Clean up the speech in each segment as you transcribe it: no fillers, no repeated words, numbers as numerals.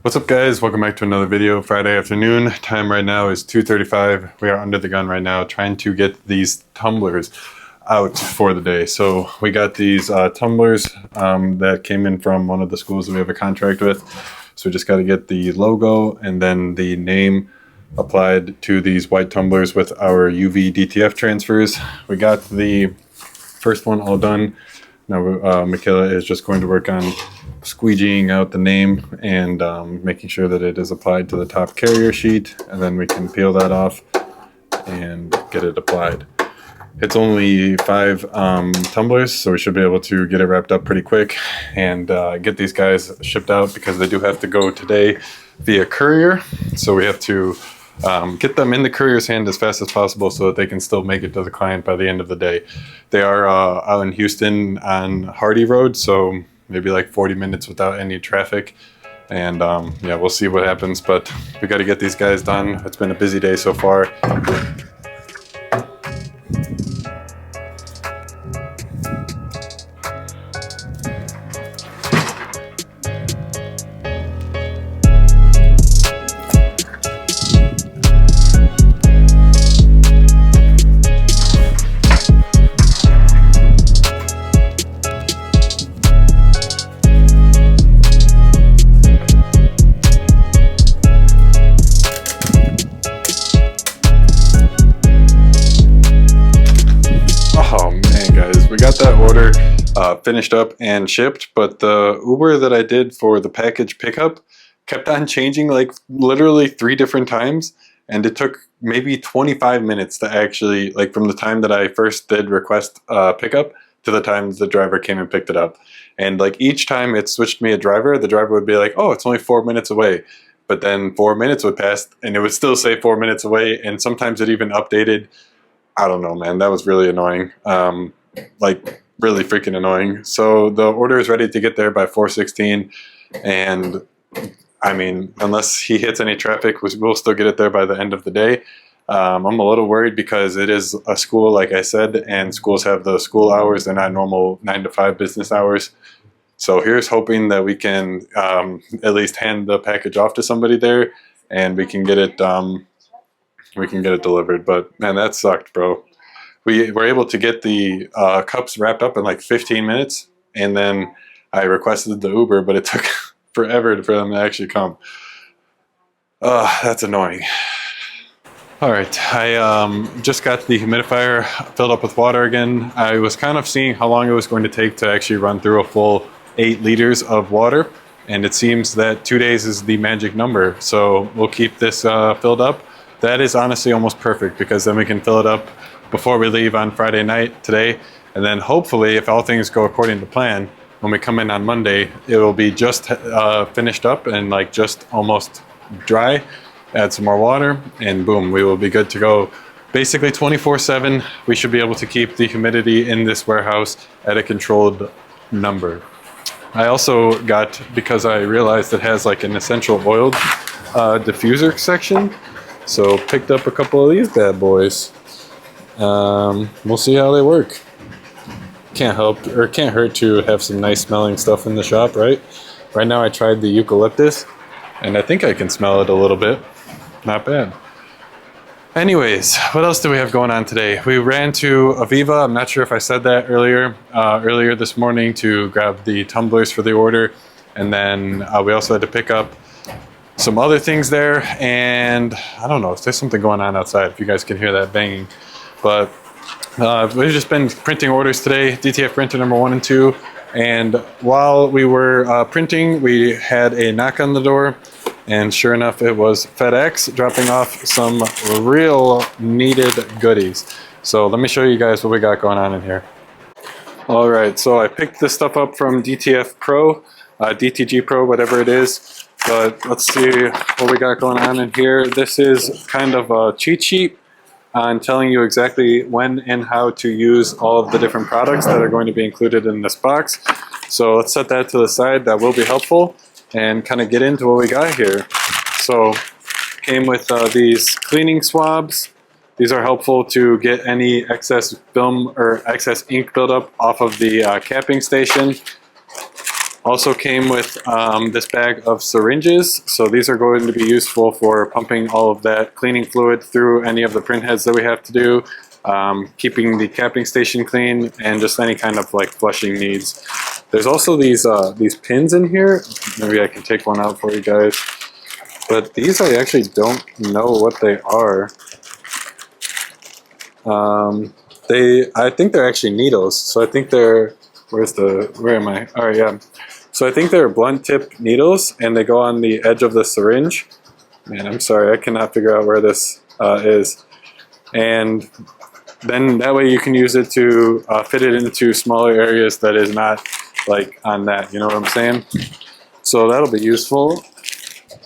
What's up guys, welcome back to another video. Friday afternoon, time right now is 2:35. We are under the gun right now trying to get these tumblers out for the day. So we got these tumblers that came in from one of the schools that we have a contract with. So we just got to get the logo and then the name applied to these white tumblers with our UV DTF transfers. We got the first one all done. Now Michaela is just going to work on squeegeeing out the name and making sure that it is applied to the top carrier sheet, and then we can peel that off and get it applied. It's only 5 tumblers, so we should be able to get it wrapped up pretty quick and get these guys shipped out because they do have to go today via courier. So we have to get them in the courier's hand as fast as possible so that they can still make it to the client by the end of the day. They are out in Houston on Hardy Road, so maybe like 40 minutes without any traffic. And yeah, we'll see what happens, but we got to get these guys done. It's been a busy day so far. We got that order finished up and shipped, but the Uber that I did for the package pickup kept on changing like literally 3 different times, and it took maybe 25 minutes to actually, like from the time that I first did request pickup to the time the driver came and picked it up. And like each time it switched me a driver, the driver would be like, oh, it's only 4 minutes away. But then 4 minutes would pass and it would still say 4 minutes away, and sometimes it even updated. I don't know, man, that was really annoying. Like really freaking annoying. So the order is ready to get there by 4:16, and I mean, unless he hits any traffic, we'll still get it there by the end of the day. I'm a little worried because it is a school, like I said, and schools have the school hours. They're not normal 9 to 5 business hours. So here's hoping that we can at least hand the package off to somebody there, and we can get it delivered. But man, that sucked, bro. We were able to get the cups wrapped up in like 15 minutes, and then I requested the Uber, but it took forever for them to actually come. That's annoying. All right, I just got the humidifier filled up with water again. I was kind of seeing how long it was going to take to actually run through a full 8 liters of water, and it seems that 2 days is the magic number. So we'll keep this filled up. That is honestly almost perfect, because then we can fill it up before we leave on Friday night today, and then hopefully, if all things go according to plan, when we come in on Monday, it will be just finished up and like just almost dry. Add some more water and boom, we will be good to go. Basically 24/7, we should be able to keep the humidity in this warehouse at a controlled number. I also got, because I realized it has like an essential oil diffuser section, so picked up a couple of these bad boys. We'll see how they work. Can't hurt to have some nice smelling stuff in the shop, right? Right now I tried the eucalyptus, and I think I can smell it a little bit. Not bad. Anyways, what else do we have going on today? We ran to Aviva. I'm not sure if I said that earlier this morning, to grab the tumblers for the order, and then we also had to pick up some other things there, and I don't know if there's something going on outside, if you guys can hear that banging. But we've just been printing orders today, DTF printer number 1 and 2, and while we were printing, we had a knock on the door, and sure enough, it was FedEx dropping off some real needed goodies. So let me show you guys what we got going on in here. All right, so I picked this stuff up from DTF Pro, DTG Pro, whatever it is, but let's see what we got going on in here. This is kind of a cheat sheet on telling you exactly when and how to use all of the different products that are going to be included in this box. So let's set that to the side. That will be helpful, and kind of get into what we got here. So came with these cleaning swabs. These are helpful to get any excess film or excess ink buildup off of the capping station. Also came with this bag of syringes. So these are going to be useful for pumping all of that cleaning fluid through any of the print heads that we have to do, keeping the capping station clean, and just any kind of like flushing needs. There's also these pins in here. Maybe I can take one out for you guys. But these I actually don't know what they are. I think they're actually needles. So I think they're, where am I? All right, yeah. So I think they're blunt tip needles and they go on the edge of the syringe. Man, I'm sorry, I cannot figure out where this is. And then that way you can use it to fit it into smaller areas that is not like on that, you know what I'm saying? So that'll be useful.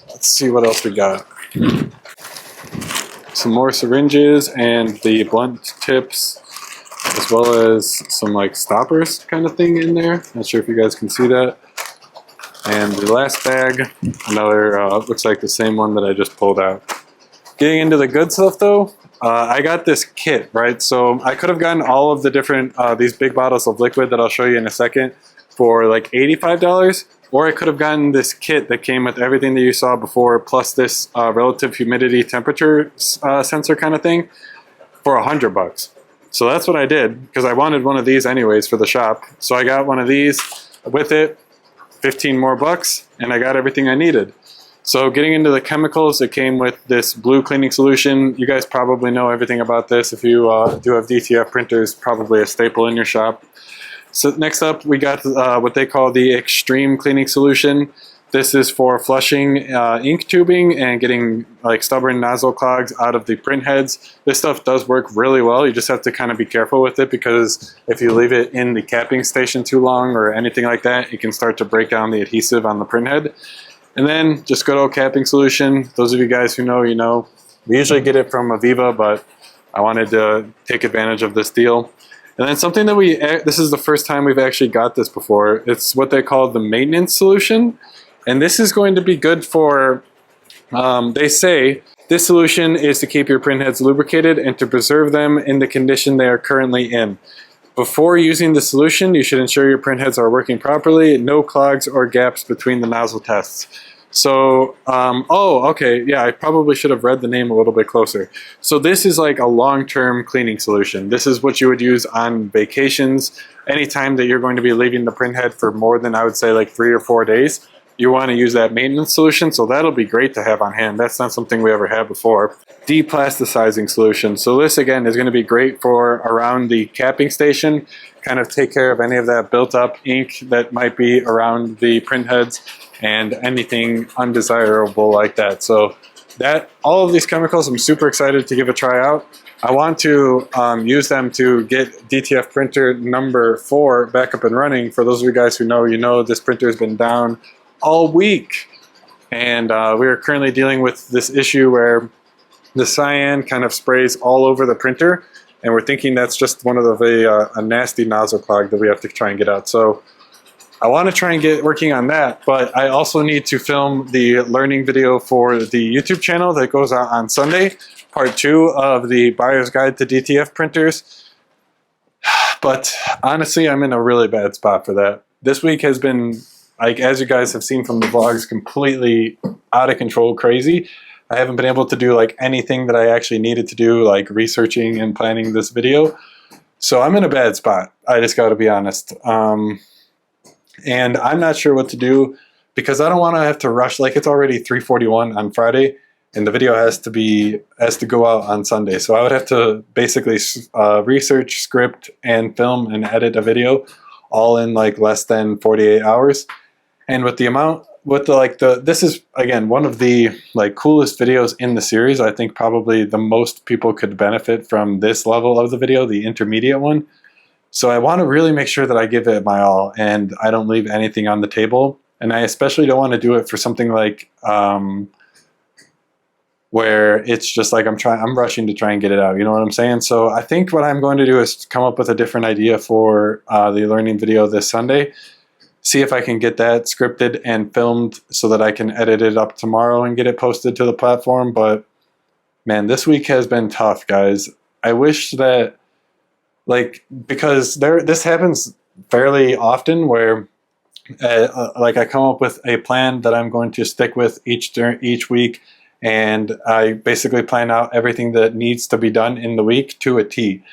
Let's see what else we got. Some more syringes and the blunt tips, as well as some like stoppers kind of thing in there. Not sure if you guys can see that. And the last bag, another, looks like the same one that I just pulled out. Getting into the good stuff though, I got this kit, right? So I could have gotten all of the different, these big bottles of liquid that I'll show you in a second for like $85, or I could have gotten this kit that came with everything that you saw before, plus this relative humidity temperature sensor kind of thing for $100. So that's what I did, because I wanted one of these anyways for the shop. So I got one of these with it, 15 more bucks, and I got everything I needed. So getting into the chemicals, it came with this blue cleaning solution. You guys probably know everything about this. If you do have DTF printers, probably a staple in your shop. So next up, we got what they call the extreme cleaning solution. This is for flushing ink tubing and getting like stubborn nozzle clogs out of the print heads. This stuff does work really well. You just have to kind of be careful with it, because if you leave it in the capping station too long or anything like that, it can start to break down the adhesive on the print head. And then just good old capping solution. Those of you guys who know, you know. We usually get it from Aviva, but I wanted to take advantage of this deal. And then something that this is the first time we've actually got this before. It's what they call the maintenance solution. And this is going to be good for, they say, this solution is to keep your print heads lubricated and to preserve them in the condition they are currently in. Before using the solution, you should ensure your print heads are working properly, no clogs or gaps between the nozzle tests. So, oh, okay, yeah, I probably should have read the name a little bit closer. So this is like a long-term cleaning solution. This is what you would use on vacations. Anytime that you're going to be leaving the print head for more than, I would say, like 3 or 4 days, you want to use that maintenance solution, so that'll be great to have on hand. That's not something we ever had before. Deplasticizing solution. So this, again, is going to be great for around the capping station, kind of take care of any of that built-up ink that might be around the print heads and anything undesirable like that. So all of these chemicals, I'm super excited to give a try out. I want to use them to get DTF printer number 4 back up and running. For those of you guys who know, you know this printer has been down all week. And we are currently dealing with this issue where the cyan kind of sprays all over the printer. And we're thinking that's just one of a nasty nozzle clog that we have to try and get out. So I want to try and get working on that, but I also need to film the learning video for the YouTube channel that goes out on Sunday, part 2 of the buyer's guide to DTF printers. But honestly, I'm in a really bad spot for that. This week has been, like, as you guys have seen from the vlogs, completely out of control crazy. I haven't been able to do like anything that I actually needed to do, like researching and planning this video. So I'm in a bad spot. I just got to be honest. And I'm not sure what to do, because I don't want to have to rush. Like, it's already 3:41 on Friday and the video has to go out on Sunday. So I would have to basically research, script, and film and edit a video all in like less than 48 hours. And with the amount, this is, again, one of the like coolest videos in the series. I think probably the most people could benefit from this level of the video, the intermediate one. So I want to really make sure that I give it my all and I don't leave anything on the table. And I especially don't want to do it for something like where it's just like I'm rushing to try and get it out. You know what I'm saying? So I think what I'm going to do is come up with a different idea for the learning video this Sunday. See if I can get that scripted and filmed so that I can edit it up tomorrow and get it posted to the platform. But man, this week has been tough, guys. I wish that, like, because this happens fairly often where Like I come up with a plan that I'm going to stick with each week, and I basically plan out everything that needs to be done in the week to a T.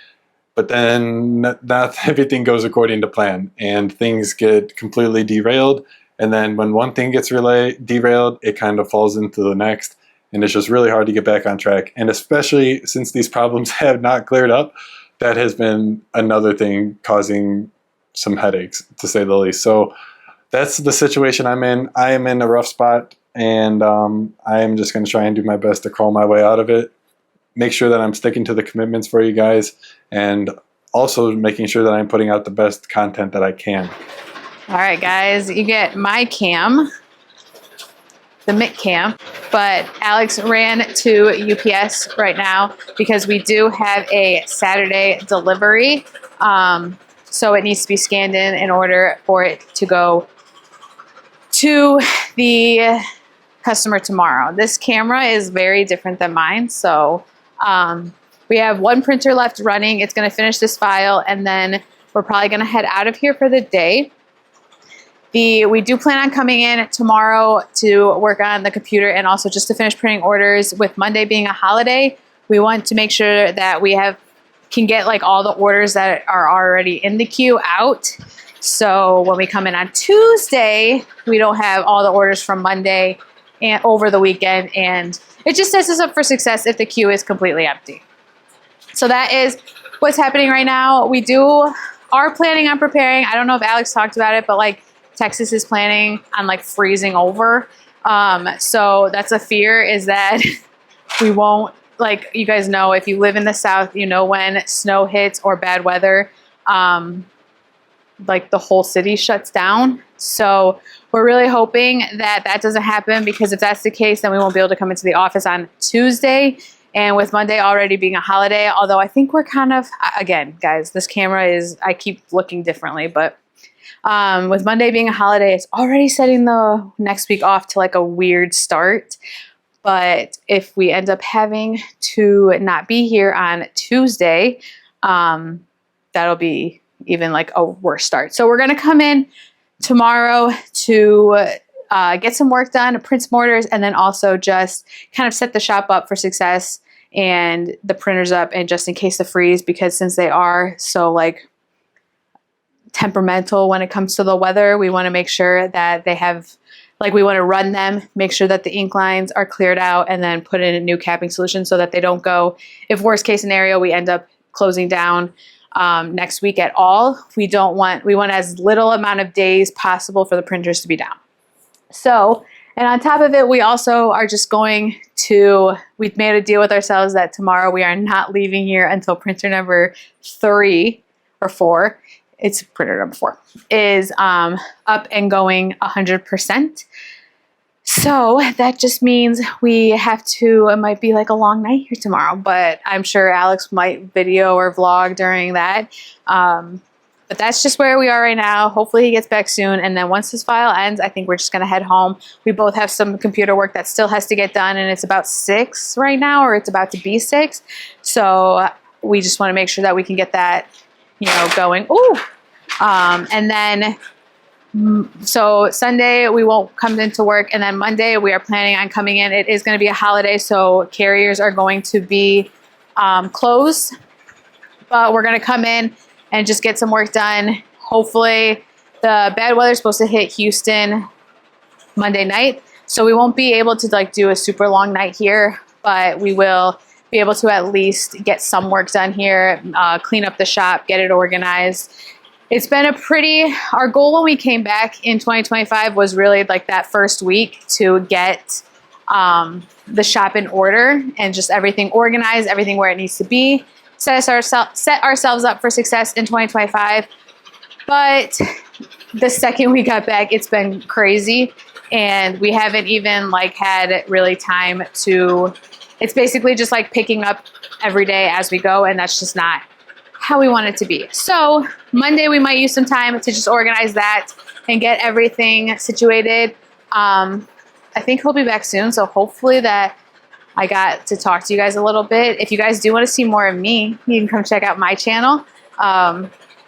But then not everything goes according to plan, and things get completely derailed. And then when one thing gets derailed, it kind of falls into the next, and it's just really hard to get back on track. And especially since these problems have not cleared up, that has been another thing causing some headaches, to say the least. So that's the situation I'm in. I am in a rough spot, and I am just going to try and do my best to crawl my way out of it. Make sure that I'm sticking to the commitments for you guys, and also making sure that I'm putting out the best content that I can. All right, guys, you get my cam, the Mick cam, but Alex ran to UPS right now because we do have a Saturday delivery. So it needs to be scanned in order for it to go to the customer tomorrow. This camera is very different than mine, so we have one printer left running. It's going to finish this file, and then we're probably going to head out of here for the day. We do plan on coming in tomorrow to work on the computer and also just to finish printing orders. With Monday being a holiday, we want to make sure that we can get like all the orders that are already in the queue out. So when we come in on Tuesday, we don't have all the orders from Monday and over the weekend, and it just sets us up for success if the queue is completely empty. So that is what's happening right now. We are planning on preparing. I don't know if Alex talked about it, but like Texas is planning on like freezing over. So that's a fear, is that we won't, like, you guys know, if you live in the South, you know, when snow hits or bad weather, like the whole city shuts down. So we're really hoping that that doesn't happen, because if that's the case, then we won't be able to come into the office on Tuesday. And with Monday already being a holiday, although I think we're kind of, again, guys, this camera is, I keep looking differently, but with Monday being a holiday, it's already setting the next week off to like a weird start. But if we end up having to not be here on Tuesday, that'll be even like a worse start. So we're going to come in tomorrow to get some work done, print some orders, and then also just kind of set the shop up for success and the printers up, and just in case the freeze, because since they are so like temperamental when it comes to the weather, we want to make sure that they have, like, we want to run them, make sure that the ink lines are cleared out, and then put in a new capping solution so that they don't go, if worst case scenario, we end up closing down next week at all. We want as little amount of days possible for the printers to be down. So, and on top of it, we also are just we've made a deal with ourselves that tomorrow we are not leaving here until printer number 3 or 4. It's printer number 4 is up and going 100%. So that just means it might be like a long night here tomorrow, but I'm sure Alex might video or vlog during that. But that's just where we are right now. Hopefully he gets back soon. And then once this file ends, I think we're just going to head home. We both have some computer work that still has to get done, and it's about 6 right now, or it's about to be 6. So we just want to make sure that we can get that, going. Ooh. And then, so Sunday we won't come into work, and then Monday we are planning on coming in. It is going to be a holiday, so carriers are going to be closed, but we're going to come in and just get some work done. Hopefully the bad weather is supposed to hit Houston Monday night, so we won't be able to like do a super long night here, but we will be able to at least get some work done here, clean up the shop, get it organized. It's been our goal when we came back in 2025 was really like that first week to get the shop in order and just everything organized, everything where it needs to be, set ourselves up for success in 2025. But the second we got back, it's been crazy, and we haven't even like had really time to, it's basically just like picking up every day as we go, and that's just not how we want it to be. So Monday we might use some time to just organize that and get everything situated. I think he'll be back soon, so hopefully that I got to talk to you guys a little bit. If you guys do want to see more of me, you can come check out my channel.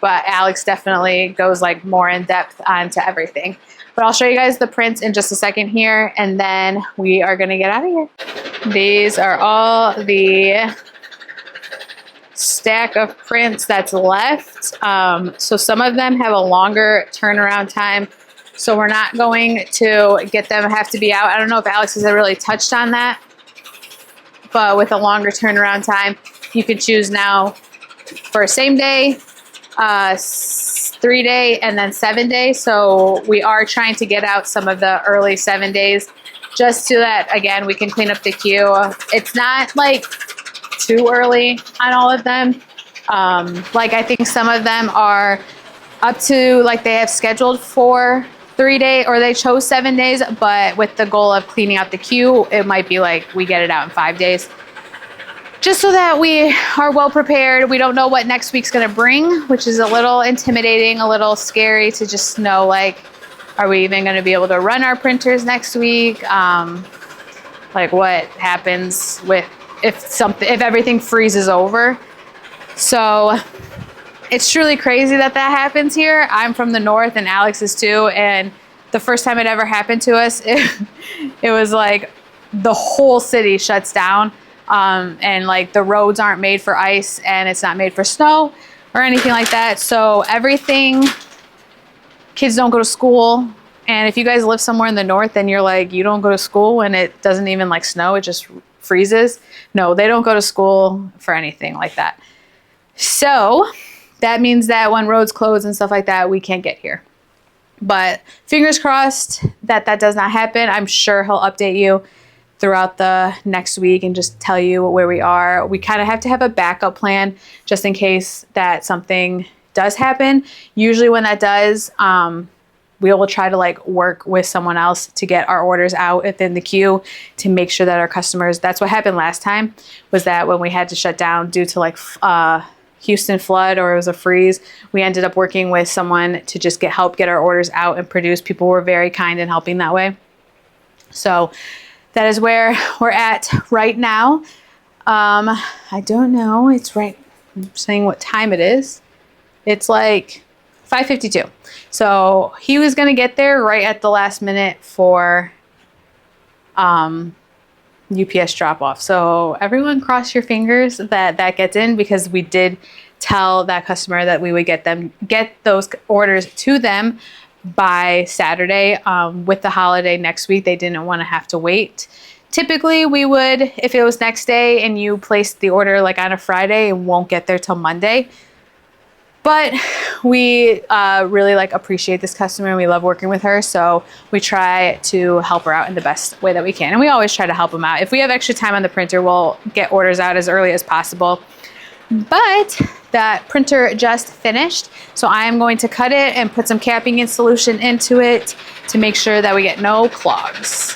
but Alex definitely goes like more in depth onto everything. But I'll show you guys the prints in just a second here, and then we are gonna get out of here. These are all the stack of prints that's left. So some of them have a longer turnaround time, so we're not going to get them have to be out. I don't know if Alex has really touched on that, but with a longer turnaround time, you can choose now for same day, 3 day, and then 7 day. So we are trying to get out some of the early 7 days just so that, again, we can clean up the queue. It's not like too early on all of them. Like I think some of them are up to like they have scheduled for 3 day, or they chose 7 days, but with the goal of cleaning out the queue, it might be like we get it out in 5 days. Just so that we are well prepared. We don't know what next week's gonna bring, which is a little intimidating, a little scary to just know, like, are we even gonna be able to run our printers next week? Like what happens with if everything freezes over. So it's truly crazy that happens here. I'm from the north and Alex is too, and the first time it ever happened to us, it was like the whole city shuts down. And like the roads aren't made for ice and it's not made for snow or anything like that. So everything, kids don't go to school. And if you guys live somewhere in the north, then you're like, you don't go to school when it doesn't even like snow, it just freezes. No, they don't go to school for anything like that. So that means that when roads close and stuff like that, we can't get here. But fingers crossed that does not happen. I'm sure he'll update you throughout the next week and just tell you where we are. We kind of have to have a backup plan just in case that something does happen. Usually when that does, we will try to like work with someone else to get our orders out within the queue to make sure that our customers, that's what happened last time, was that when we had to shut down due to like Houston flood or it was a freeze, we ended up working with someone to just help get our orders out and produce. People were very kind in helping that way. So that is where we're at right now. I don't know. It's right. I'm saying what time it is. It's like 5:52. So he was going to get there right at the last minute for UPS drop off. So everyone cross your fingers that gets in, because we did tell that customer that we would get those orders to them by Saturday. With the holiday next week, they didn't want to have to wait. Typically we would, if it was next day and you placed the order like on a Friday, it won't get there till Monday. But we really like appreciate this customer and we love working with her. So we try to help her out in the best way that we can. And we always try to help them out. If we have extra time on the printer, we'll get orders out as early as possible. But that printer just finished, so I am going to cut it and put some capping and solution into it to make sure that we get no clogs.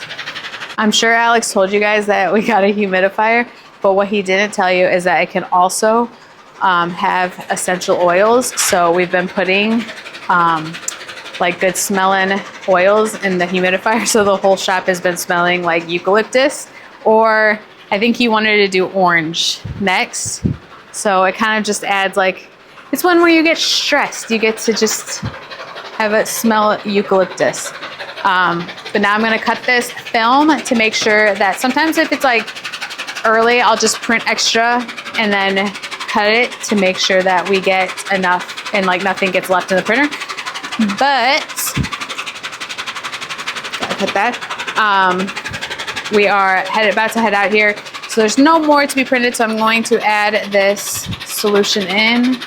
I'm sure Alex told you guys that we got a humidifier, but what he didn't tell you is that it can also have essential oils. So we've been putting like good smelling oils in the humidifier, so the whole shop has been smelling like eucalyptus, or I think he wanted to do orange next. So it kind of just adds like, it's one where you get stressed. You get to just have it smell eucalyptus. But now I'm gonna cut this film to make sure that sometimes if it's like early, I'll just print extra and then cut it to make sure that we get enough and like nothing gets left in the printer. But, gotta put that. We are about to head out here. So there's no more to be printed, so I'm going to add this solution in.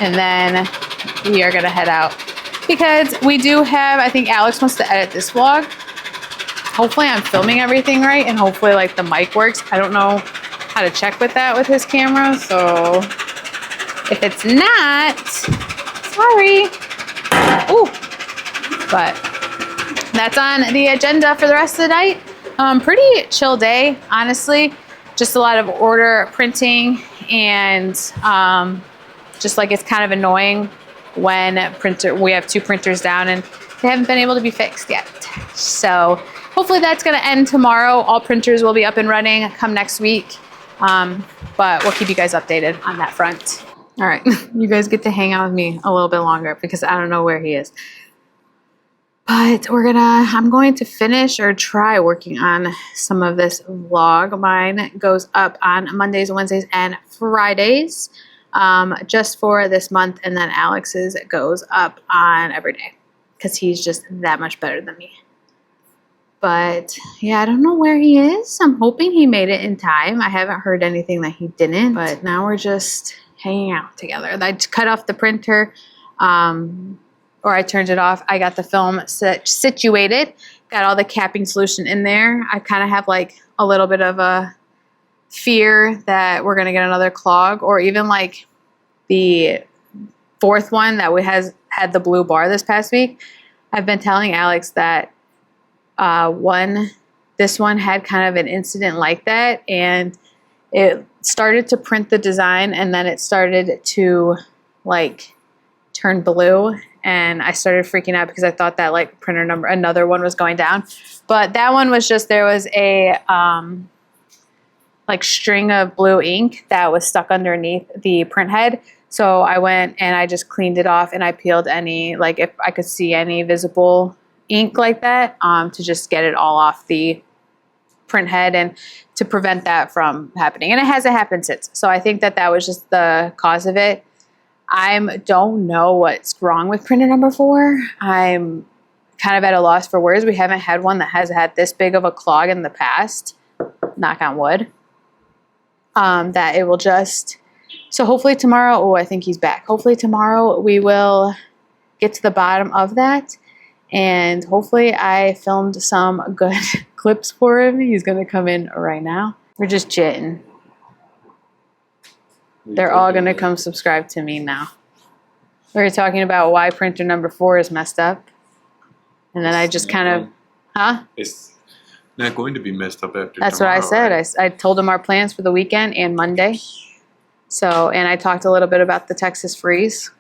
And then we are gonna head out. Because we do have, I think Alex wants to edit this vlog. Hopefully I'm filming everything right and hopefully like the mic works. I don't know how to check with that with his camera, so if it's not, sorry. Ooh, but that's on the agenda for the rest of the night. Pretty chill day, honestly. Just a lot of order printing and just like it's kind of annoying when we have 2 printers down and they haven't been able to be fixed yet. So hopefully that's gonna end tomorrow. All printers will be up and running come next week. But we'll keep you guys updated on that front. All right, you guys get to hang out with me a little bit longer because I don't know where he is. But I'm going to finish or try working on some of this vlog. Mine goes up on Mondays, Wednesdays, and Fridays, just for this month. And then Alex's goes up on every day because he's just that much better than me. But yeah, I don't know where he is. I'm hoping he made it in time. I haven't heard anything that he didn't, but now we're just hanging out together. I cut off the printer, or I turned it off. I got the film situated, got all the capping solution in there. I kind of have like a little bit of a fear that we're going to get another clog, or even like the fourth one that had the blue bar this past week. I've been telling Alex that this one had kind of an incident like that, and it started to print the design, and then it started to like turn blue. And I started freaking out because I thought that like another one was going down. But that one was just, there was a like string of blue ink that was stuck underneath the print head. So I went and I just cleaned it off, and I peeled any, like if I could see any visible ink like that, to just get it all off the print head and to prevent that from happening. And it hasn't happened since. So I think that was just the cause of it. I don't know what's wrong with printer number 4. I'm kind of at a loss for words. We haven't had one that has had this big of a clog in the past, knock on wood, that it will just, so hopefully tomorrow, oh, I think he's back. Hopefully tomorrow we will get to the bottom of that, and hopefully I filmed some good clips for him. He's going to come in right now. We're just chitting. They're all going to come subscribe to me now. We were talking about why printer number 4 is messed up. And then I just kind of, It's not going to be messed up after That's tomorrow, what I said. right? I told him our plans for the weekend and Monday. So, and I talked a little bit about the Texas freeze.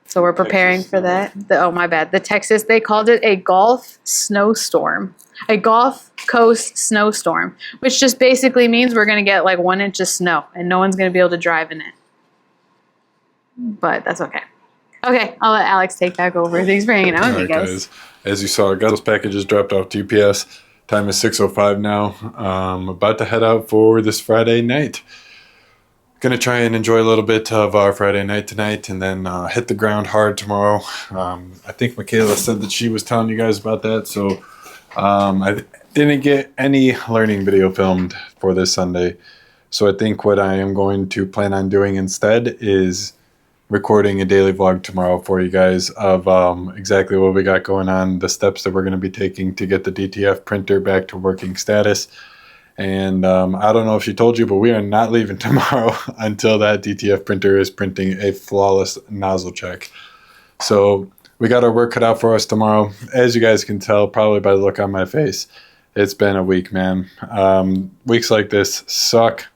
So we're preparing for that. Oh, my bad. The Texas, they called it a Gulf snowstorm. A Gulf Coast snowstorm, which just basically means we're going to get like 1 inch of snow and no one's going to be able to drive in it. But that's okay. Okay, I'll let Alex take back over. Thanks for hanging out with me, guys. As you saw, I got those packages dropped off to UPS. Time is 6:05 now. About to head out for this Friday night. Gonna try and enjoy a little bit of our Friday night tonight, and then hit the ground hard tomorrow. I think Michaela said that she was telling you guys about that, so I didn't get any learning video filmed for this Sunday. So I think what I am going to plan on doing instead is recording a daily vlog tomorrow for you guys of exactly what we got going on, the steps that we're going to be taking to get the DTF printer back to working status. And I don't know if she told you, but we are not leaving tomorrow until that DTF printer is printing a flawless nozzle check. So we got our work cut out for us tomorrow. As you guys can tell, probably by the look on my face, it's been a week, man. Weeks like this suck.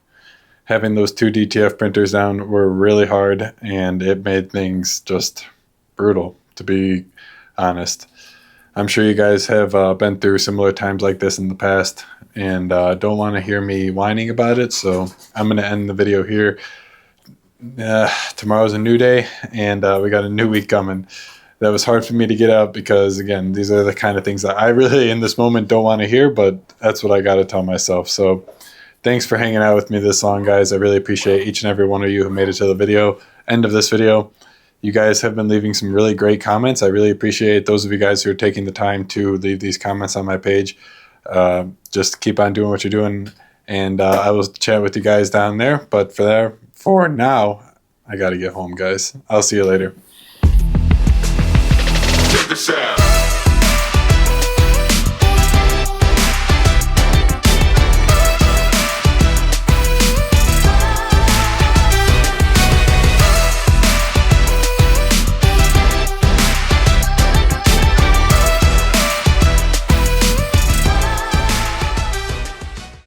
Having those 2 DTF printers down were really hard, and it made things just brutal, to be honest. I'm sure you guys have been through similar times like this in the past, and don't want to hear me whining about it, so I'm going to end the video here. Tomorrow's a new day, and we got a new week coming. That was hard for me to get out because, again, these are the kind of things that I really, in this moment, don't want to hear, but that's what I got to tell myself. So thanks for hanging out with me this long, guys. I really appreciate each and every one of you who made it to the end of this video. You guys have been leaving some really great comments. I really appreciate those of you guys who are taking the time to leave these comments on my page. Just keep on doing what you're doing, and I will chat with you guys down there. But for now, I got to get home, guys. I'll see you later. Check this out.